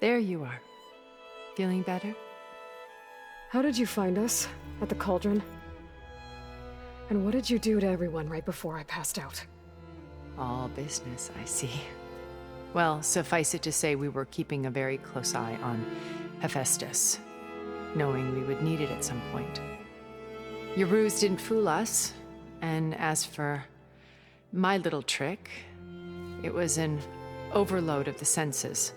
There you are. Feeling better? How did you find us? At the Cauldron? And what did you do to everyone right before I passed out? All business, I see. Well, suffice it to say we were keeping a very close eye on Hephaestus, knowing we would need it at some point. Your ruse didn't fool us, and as for my little trick, it was an overload of the senses,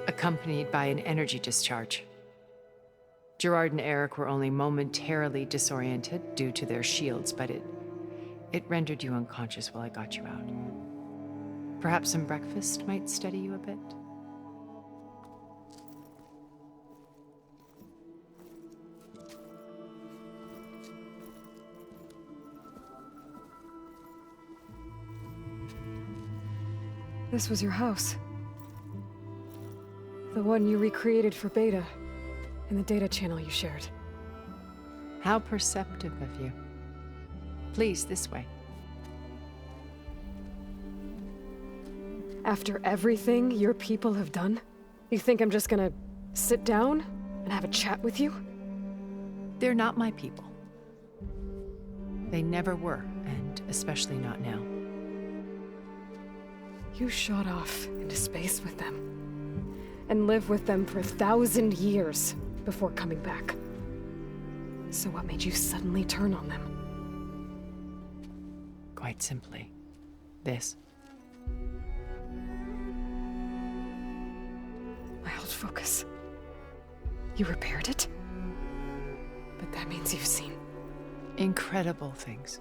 accompanied by an energy discharge. Gerard and Eric were only momentarily disoriented due to their shields, but it rendered you unconscious while I got you out. Perhaps some breakfast might steady you a bit? This was your house. The one you recreated for Beta, in the data channel you shared. How perceptive of you. Please, this way. After everything your people have done, you think I'm just gonna sit down and have a chat with you? They're not my people. They never were, and especially not now. You shot off into space with them, and lived with them for 1,000 years before coming back. So what made you suddenly turn on them? Quite simply, this. My old focus. You repaired it? But that means you've seen Incredible things.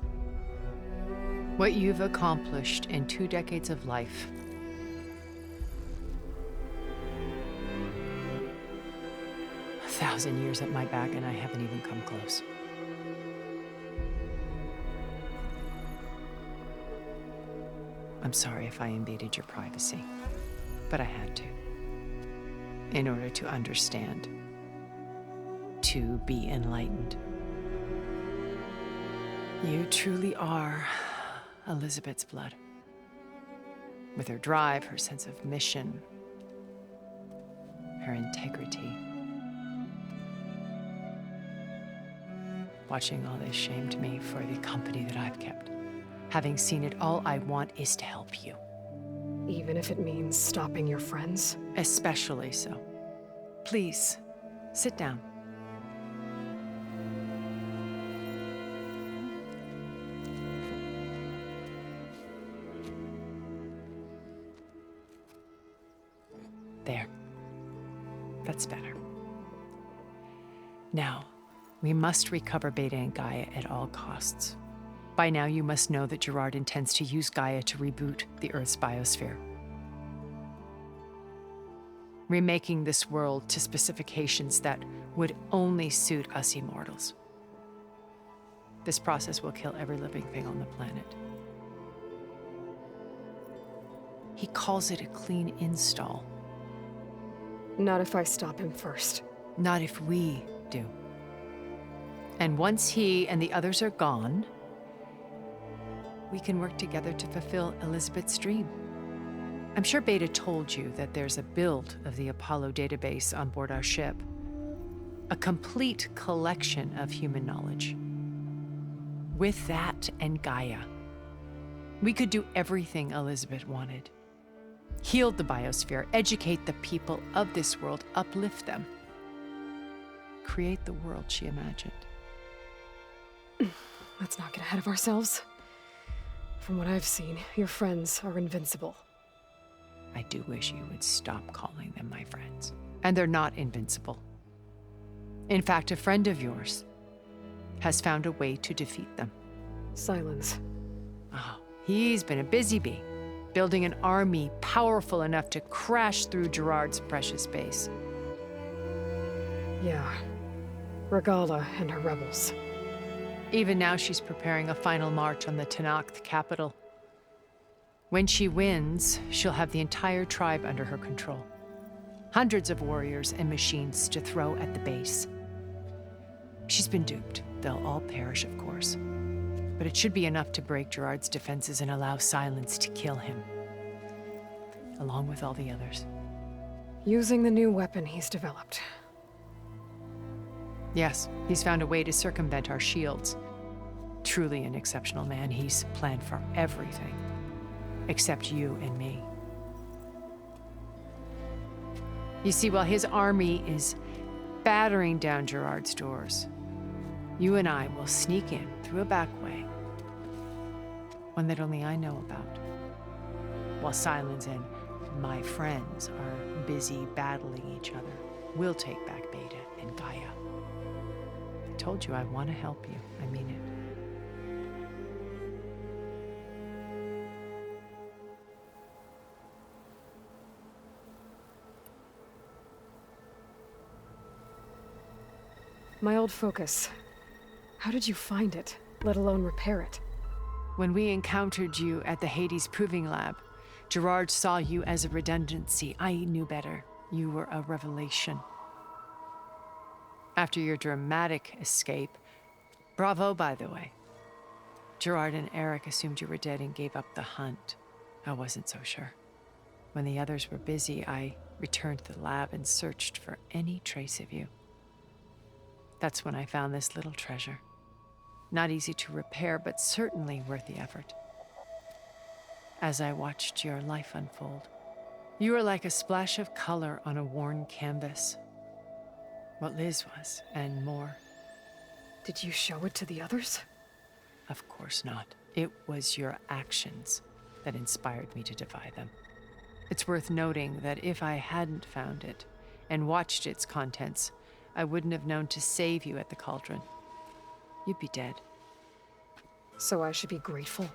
What you've accomplished in 2 decades of life. A 1,000 years at my back and I haven't even come close. I'm sorry if I invaded your privacy, but I had to. In order to understand. To be enlightened. You truly are Elizabeth's blood. With her drive, her sense of mission, her integrity. Watching all this shamed me for the company that I've kept. Having seen it, all I want is to help you. even if it means stopping your friends? Especially so. Please, sit down. There. That's better. Now, we must recover Beta and Gaia at all costs. By now, you must know that Gerard intends to use Gaia to reboot the Earth's biosphere. Remaking this world to specifications that would only suit us immortals. This process will kill every living thing on the planet. He calls it a clean install. Not if I stop him first. Not if we do. And once he and the others are gone, we can work together to fulfill Elizabeth's dream. I'm sure Beta told you that there's a build of the Apollo database on board our ship. A complete collection of human knowledge. With that and Gaia, we could do everything Elizabeth wanted. Heal the biosphere, educate the people of this world, uplift them. Create the world she imagined. Let's not get ahead of ourselves. From what I've seen, your friends are invincible. I do wish you would stop calling them my friends. And they're not invincible. In fact, a friend of yours has found a way to defeat them. Silence. Oh, he's been a busy bee, building an army powerful enough to crash through Gerard's precious base. Yeah. Regala and her rebels. Even now, she's preparing a final march on the Tenakth capital. When she wins, she'll have the entire tribe under her control. Hundreds of warriors and machines to throw at the base. She's been duped. They'll all perish, of course. But it should be enough to break Gerard's defenses and allow Silence to kill him. Along with all the others. Using the new weapon he's developed. Yes, he's found a way to circumvent our shields. Truly an exceptional man. He's planned for everything. Except you and me. You see, while his army is battering down Gerard's doors, you and I will sneak in through a back way. One that only I know about. While Sylens and my friends are busy battling each other, we'll take back Beta and Gaia. I told you I want to help you. I mean it. My old focus. How did you find it, let alone repair it? When we encountered you at the Hades Proving Lab, Gerard saw you as a redundancy. I knew better. You were a revelation. After your dramatic escape, bravo, by the way. Gerard and Eric assumed you were dead and gave up the hunt. I wasn't so sure. When the others were busy, I returned to the lab and searched for any trace of you. That's when I found this little treasure. Not easy to repair, but certainly worth the effort. As I watched your life unfold, you were like a splash of color on a worn canvas. What Liz was, and more. Did you show it to the others? Of course not. It was your actions that inspired me to defy them. It's worth noting that if I hadn't found it and watched its contents, I wouldn't have known to save you at the cauldron. You'd be dead. So I should be grateful?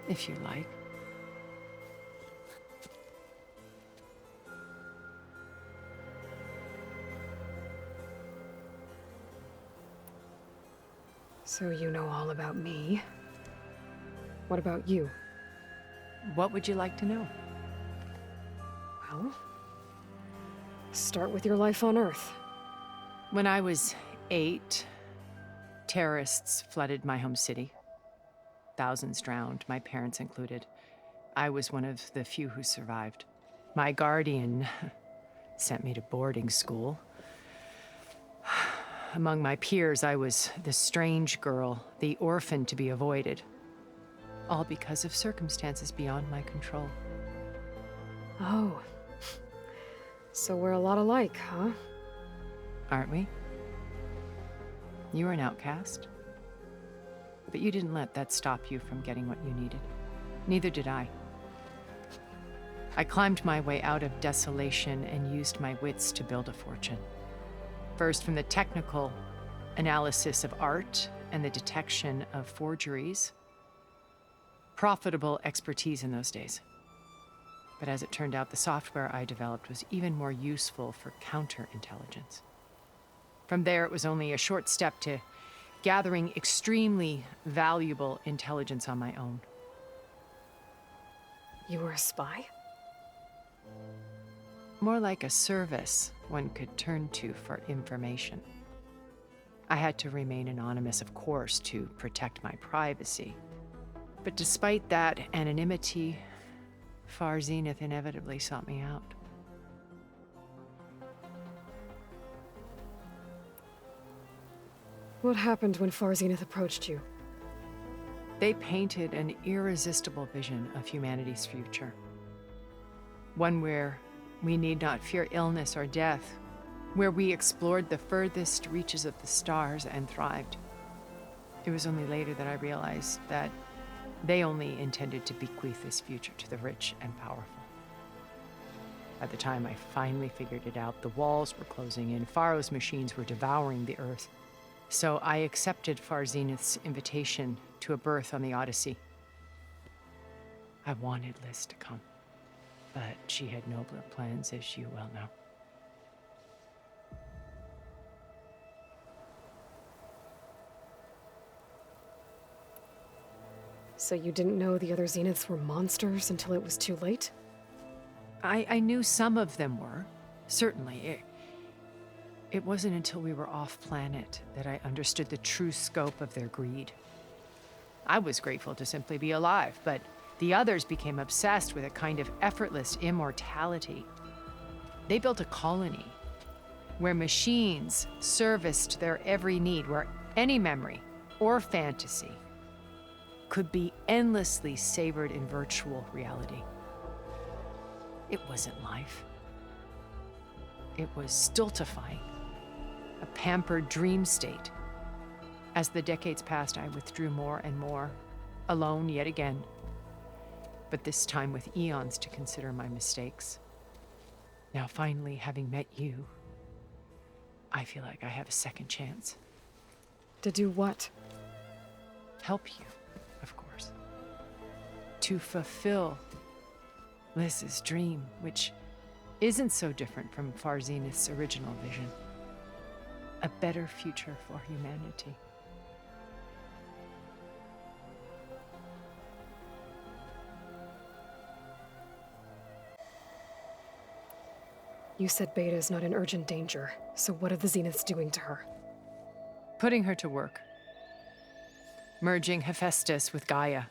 If you like. So you know all about me. What about you? What would you like to know? Well, start with your life on Earth. When I was 8, terrorists flooded my home city. Thousands drowned, my parents included. I was one of the few who survived. My guardian sent me to boarding school. Among my peers, I was the strange girl, the orphan to be avoided. All because of circumstances beyond my control. Oh. So we're a lot alike, huh? Aren't we? You were an outcast. But you didn't let that stop you from getting what you needed. Neither did I. I climbed my way out of desolation and used my wits to build a fortune. First, from the technical analysis of art and the detection of forgeries. Profitable expertise in those days. But as it turned out, the software I developed was even more useful for counterintelligence. From there, it was only a short step to gathering extremely valuable intelligence on my own. You were a spy? More like a service one could turn to for information. I had to remain anonymous, of course, to protect my privacy. But despite that anonymity, Far Zenith inevitably sought me out. What happened when Far Zenith approached you? They painted an irresistible vision of humanity's future. One where we need not fear illness or death, where we explored the furthest reaches of the stars and thrived. It was only later that I realized that they only intended to bequeath this future to the rich and powerful. At the time I finally figured it out, the walls were closing in, Pharaoh's machines were devouring the earth. So I accepted Far Zenith's invitation to a berth on the Odyssey. I wanted Liz to come, but she had nobler plans, as you well know. So you didn't know the other Zeniths were monsters until it was too late? I knew some of them were, certainly. It wasn't until we were off-planet that I understood the true scope of their greed. I was grateful to simply be alive, but the others became obsessed with a kind of effortless immortality. They built a colony where machines serviced their every need, where any memory or fantasy could be endlessly savored in virtual reality. It wasn't life. It was stultifying, a pampered dream state. As the decades passed, I withdrew more and more, alone yet again, but this time with eons to consider my mistakes. Now, finally, having met you, I feel like I have a second chance. To do what? Help you, of course. To fulfill Liz's dream, which isn't so different from Far Zenith's original vision. A better future for humanity. You said Beta is not in urgent danger, so what are the Zeniths doing to her? Putting her to work. Merging Hephaestus with Gaia.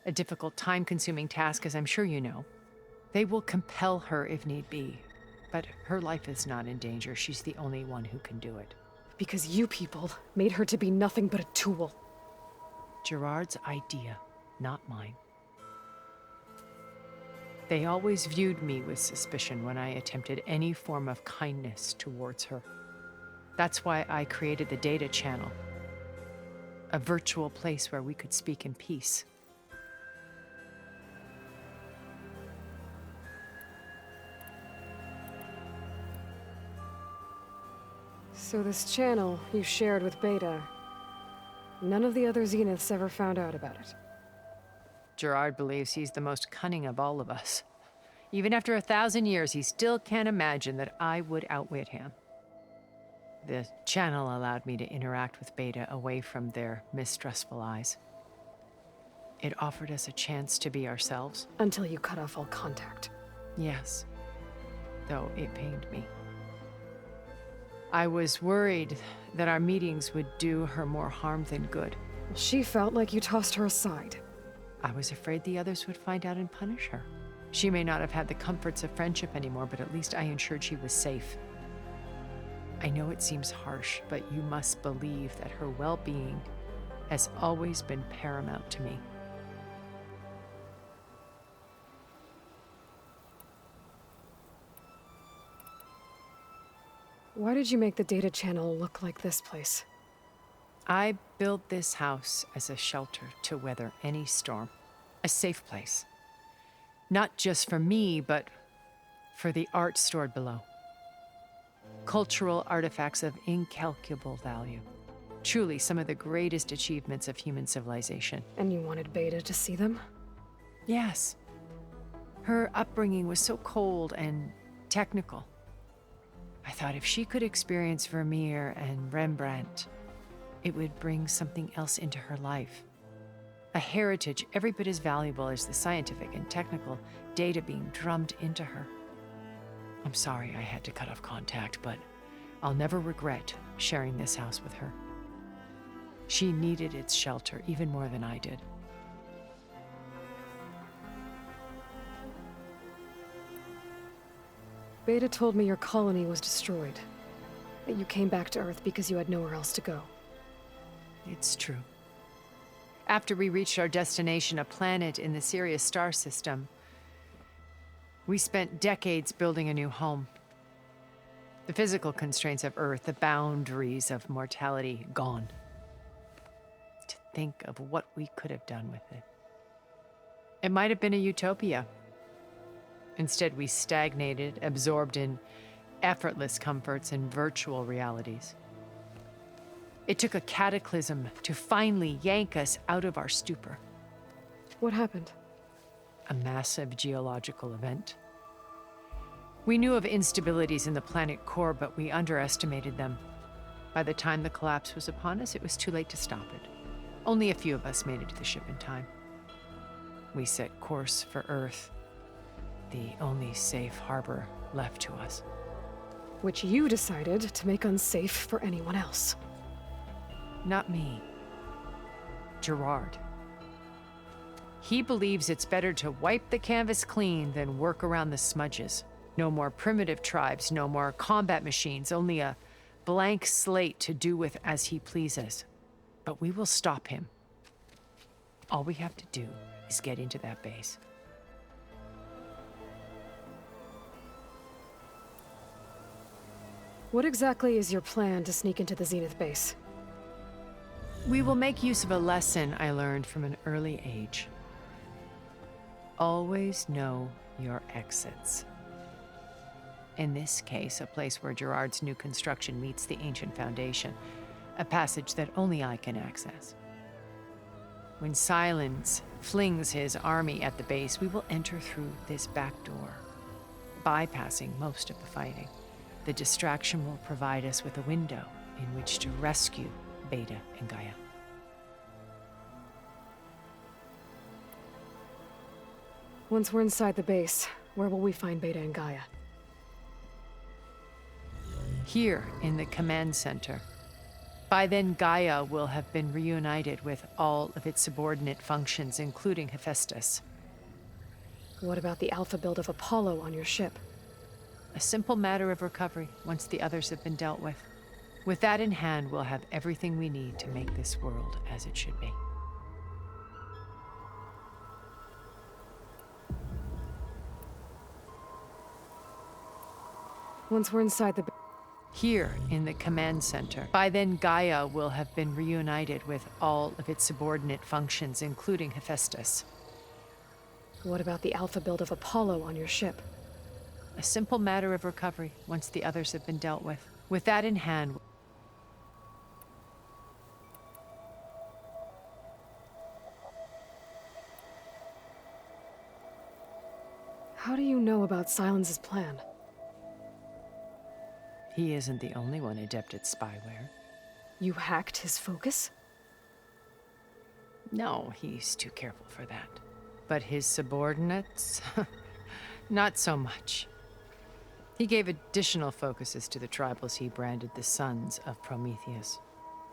A difficult, time-consuming task, as I'm sure you know. They will compel her if need be, but her life is not in danger. She's the only one who can do it. Because you people made her to be nothing but a tool. Gerard's idea, not mine. They always viewed me with suspicion when I attempted any form of kindness towards her. That's why I created the Data Channel, a virtual place where we could speak in peace. So this channel you shared with Beta, none of the other Zeniths ever found out about it. Gerard believes he's the most cunning of all of us. Even after 1,000 years, he still can't imagine that I would outwit him. The channel allowed me to interact with Beta away from their mistrustful eyes. It offered us a chance to be ourselves. Until you cut off all contact. Yes, though it pained me. I was worried that our meetings would do her more harm than good. She felt like you tossed her aside. I was afraid the others would find out and punish her. She may not have had the comforts of friendship anymore, but at least I ensured she was safe. I know it seems harsh, but you must believe that her well-being has always been paramount to me. Why did you make the Data Channel look like this place? I built this house as a shelter to weather any storm. A safe place. Not just for me, but for the art stored below. Cultural artifacts of incalculable value. Truly some of the greatest achievements of human civilization. And you wanted Beta to see them? Yes. Her upbringing was so cold and technical. I thought if she could experience Vermeer and Rembrandt, it would bring something else into her life. A heritage every bit as valuable as the scientific and technical data being drummed into her. I'm sorry I had to cut off contact, but I'll never regret sharing this house with her. She needed its shelter even more than I did. Beta told me your colony was destroyed. That you came back to Earth because you had nowhere else to go. It's true. After we reached our destination, a planet in the Sirius star system, we spent decades building a new home. The physical constraints of Earth, the boundaries of mortality, gone. To think of what we could have done with it. It might have been a utopia. Instead, we stagnated, absorbed in effortless comforts and virtual realities. It took a cataclysm to finally yank us out of our stupor. What happened? A massive geological event. We knew of instabilities in the planet core, but we underestimated them. By the time the collapse was upon us, it was too late to stop it. Only a few of us made it to the ship in time. We set course for Earth, the only safe harbor left to us. Which you decided to make unsafe for anyone else. Not me. Gerard. He believes it's better to wipe the canvas clean than work around the smudges. No more primitive tribes, no more combat machines, only a blank slate to do with as he pleases. But we will stop him. All we have to do is get into that base. What exactly is your plan to sneak into the Zenith base? We will make use of a lesson I learned from an early age. Always know your exits. In this case, a place where Gerard's new construction meets the ancient foundation, a passage that only I can access. When Silence flings his army at the base, we will enter through this back door, bypassing most of the fighting. The distraction will provide us with a window in which to rescue Beta and Gaia. Once we're inside the base, where will we find Beta and Gaia? Here in the command center. By then, Gaia will have been reunited with all of its subordinate functions, including Hephaestus. What about the alpha build of Apollo on your ship? A simple matter of recovery once the others have been dealt with. With that in hand, we'll have everything we need to make this world as it should be. Once we're inside the Here in the command center. By then, Gaia will have been reunited with all of its subordinate functions, including Hephaestus. What about the alpha build of Apollo on your ship? A simple matter of recovery once the others have been dealt with. With that in hand, How do you know about Silence's plan? he isn't the only one adept at spyware. You hacked his focus? No, he's too careful for that. But his subordinates? Not so much. He gave additional focuses to the tribals he branded the Sons of Prometheus.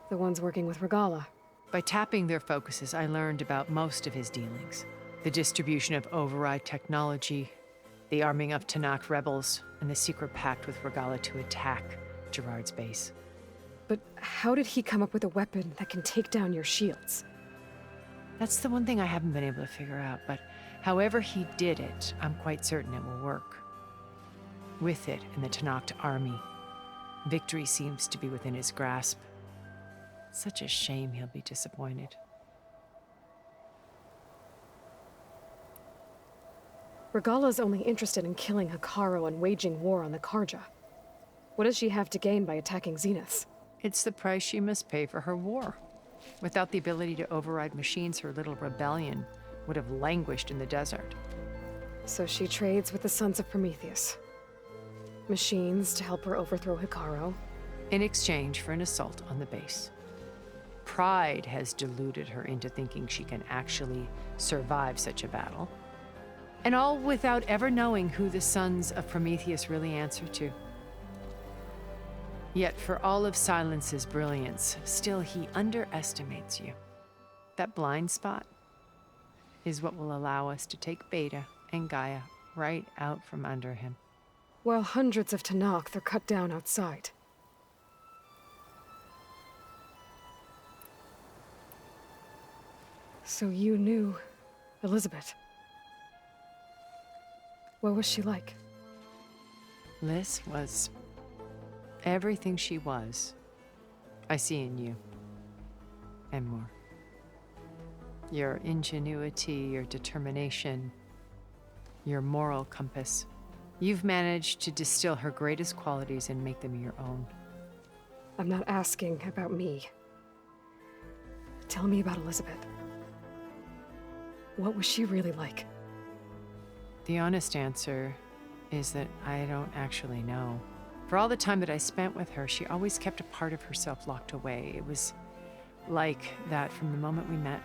The ones working with Regala. By tapping their focuses, I learned about most of his dealings. The distribution of override technology, the arming of Tanakh rebels, and the secret pact with Regala to attack Gerard's base. But how did he come up with a weapon that can take down your shields? That's the one thing I haven't been able to figure out, but however he did it, I'm quite certain it will work. With it and the Tanakh army, victory seems to be within his grasp. Such a shame he'll be disappointed. Regala's only interested in killing Hekarro and waging war on the Karja. What does she have to gain by attacking Zeniths? It's the price she must pay for her war. Without the ability to override machines, her little rebellion would have languished in the desert. So she trades with the Sons of Prometheus. Machines to help her overthrow Hekarro. In exchange for an assault on the base. Pride has deluded her into thinking she can actually survive such a battle. And all without ever knowing who the Sons of Prometheus really answer to. Yet for all of Silence's brilliance, still he underestimates you. That blind spot is what will allow us to take Beta and Gaia right out from under him. While hundreds of Tanakh are cut down outside. So you knew Elizabeth. What was she like? Liz was everything she was. I see in you. And more. Your ingenuity, your determination, your moral compass. You've managed to distill her greatest qualities and make them your own. I'm not asking about me. Tell me about Elizabeth. What was she really like? The honest answer is that I don't actually know. For all the time that I spent with her, she always kept a part of herself locked away. It was like that from the moment we met.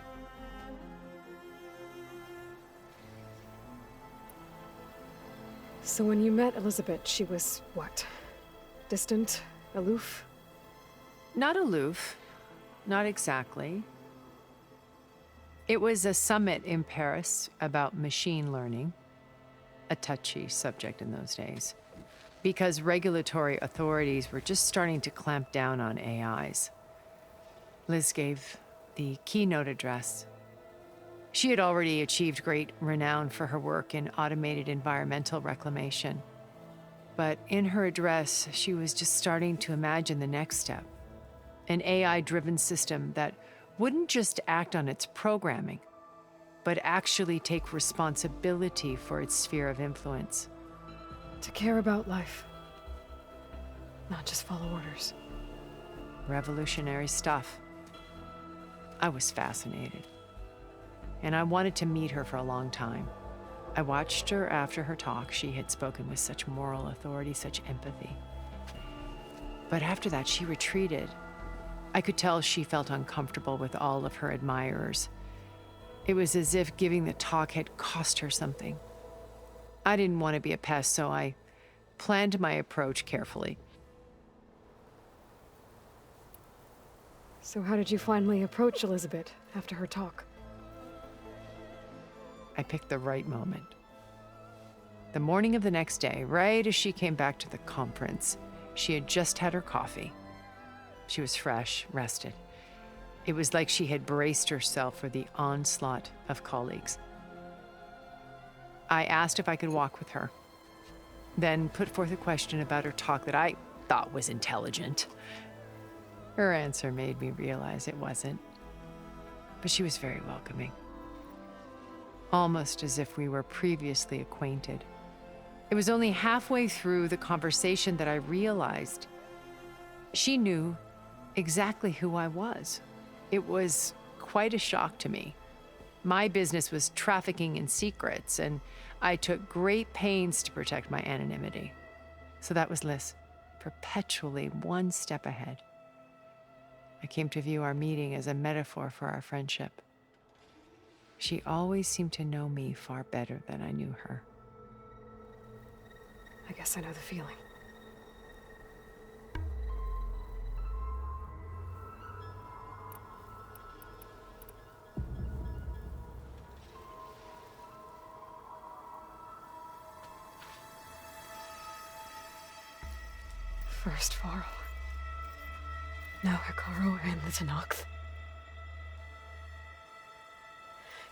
So when you met Elizabeth, she was what? Distant? Aloof? Not aloof. Not exactly. It was a summit in Paris about machine learning. a touchy subject in those days, because regulatory authorities were just starting to clamp down on AIs. Liz gave the keynote address. She had already achieved great renown for her work in automated environmental reclamation. But in her address, she was just starting to imagine the next step, an AI-driven system that wouldn't just act on its programming, but actually take responsibility for its sphere of influence. To care about life, not just follow orders. Revolutionary stuff. I was fascinated, and I wanted to meet her for a long time. I watched her after her talk. She had spoken with such moral authority, such empathy. But after that, she retreated. I could tell she felt uncomfortable with all of her admirers. It was as if giving the talk had cost her something. I didn't want to be a pest, so I planned my approach carefully. So how did you finally approach Elizabeth after her talk? I picked the right moment. The morning of the next day, right as she came back to the conference, she had just had her coffee. She was fresh, rested. It was like she had braced herself for the onslaught of colleagues. I asked if I could walk with her, then put forth a question about her talk that I thought was intelligent. Her answer made me realize it wasn't, but she was very welcoming. Almost as if we were previously acquainted. It was only halfway through the conversation that I realized she knew exactly who I was. It was quite a shock to me. My business was trafficking in secrets, and I took great pains to protect my anonymity. So that was Liz, perpetually one step ahead. I came to view our meeting as a metaphor for our friendship. She always seemed to know me far better than I knew her. I guess I know the feeling. First Varl, now Hekarro and the Tenakth.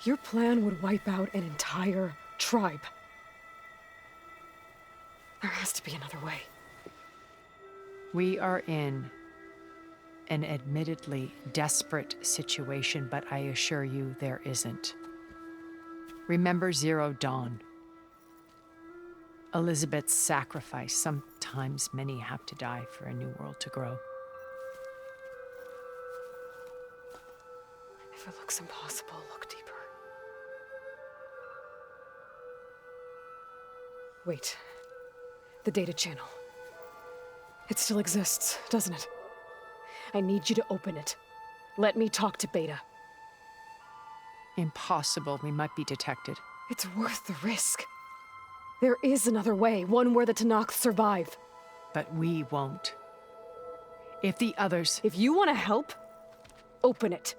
Your plan would wipe out an entire tribe. There has to be another way. We are in an admittedly desperate situation, but I assure you there isn't. Remember Zero Dawn. Elizabeth's sacrifice. Sometimes many have to die for a new world to grow. If it looks impossible, look deeper. Wait. The data channel. It still exists, doesn't it? I need you to open it. Let me talk to Beta. Impossible. We might be detected. It's worth the risk. There is another way, one where the Tenakth survive. But we won't. If the others... If you want to help, open it.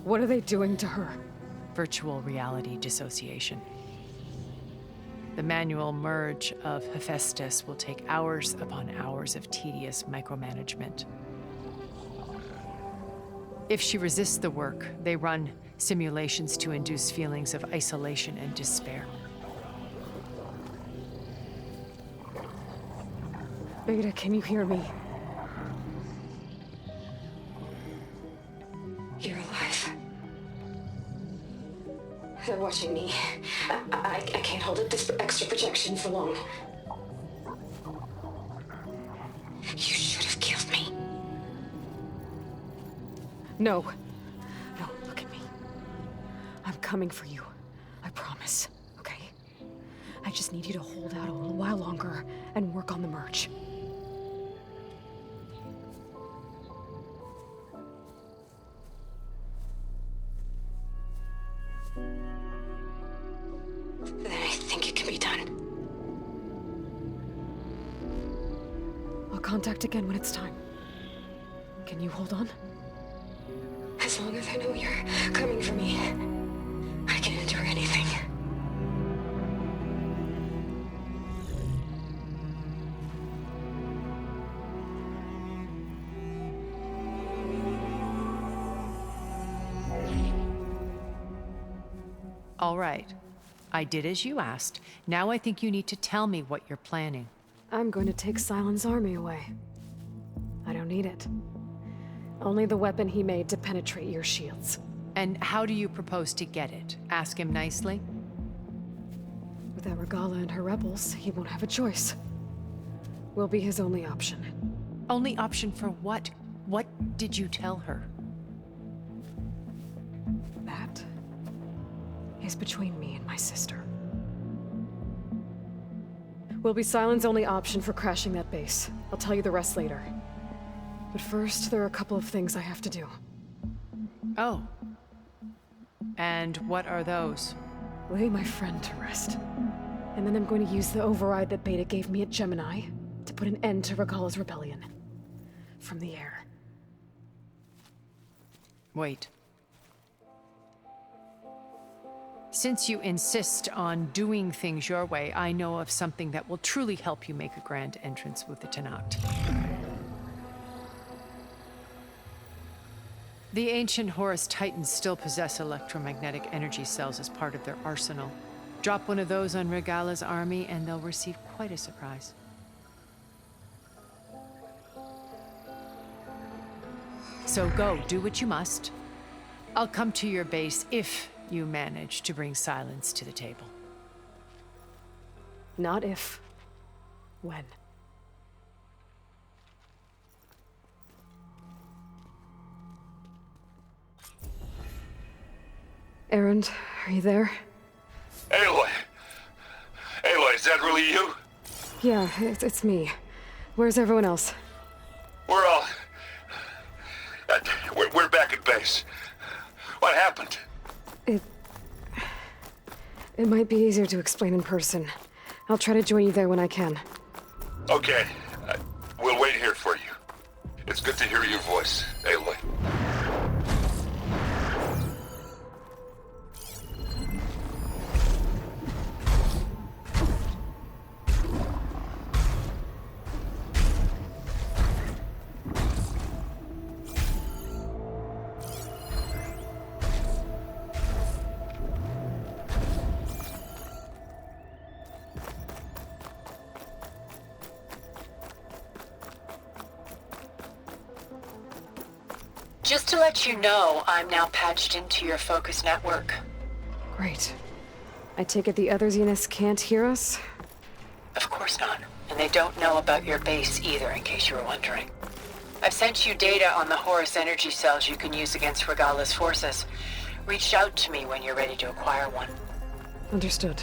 What are they doing to her? Virtual reality dissociation. The manual merge of Hephaestus will take hours upon hours of tedious micromanagement. If she resists the work, they run simulations to induce feelings of isolation and despair. Beta, can you hear me? You're alive. They're watching me. I can't hold up this extra projection for long. You No. No, look at me. I'm coming for you. I promise, okay? I just need you to hold out a little while longer and work on the merge. Then I think it can be done. I'll contact again when it's time. Can you hold on? As long as I know you're coming for me, I can endure anything. All right. I did as you asked. Now I think you need to tell me what you're planning. I'm going to take Sylens' army away. I don't need it. Only the weapon he made to penetrate your shields. And how do you propose to get it? Ask him nicely? Without Regalla and her rebels, he won't have a choice. We'll be his only option. Only option for what? What did you tell her? That is between me and my sister. Will be Sylens' only option for crashing that base. I'll tell you the rest later. But first, there are a couple of things I have to do. Oh. And what are those? Lay my friend to rest. And then I'm going to use the override that Beta gave me at Gemini to put an end to Regalla's rebellion. From the air. Wait. Since you insist on doing things your way, I know of something that will truly help you make a grand entrance with the Tenakth. The ancient Horus Titans still possess electromagnetic energy cells as part of their arsenal. Drop one of those on Regalla's army and they'll receive quite a surprise. So go, do what you must. I'll come to your base if you manage to bring Sylens to the table. Not if. When. Erend, are you there? Aloy! Aloy, is that really you? Yeah, it's me. Where's everyone else? We're all... we're back at base. What happened? It might be easier to explain in person. I'll try to join you there when I can. Okay. We'll wait here for you. It's good to hear your voice, Aloy. Just to let you know, I'm now patched into your focus network. Great. I take it the other Zeniths can't hear us? Of course not. And they don't know about your base either, in case you were wondering. I've sent you data on the Horus energy cells you can use against Regalla's forces. Reach out to me when you're ready to acquire one. Understood.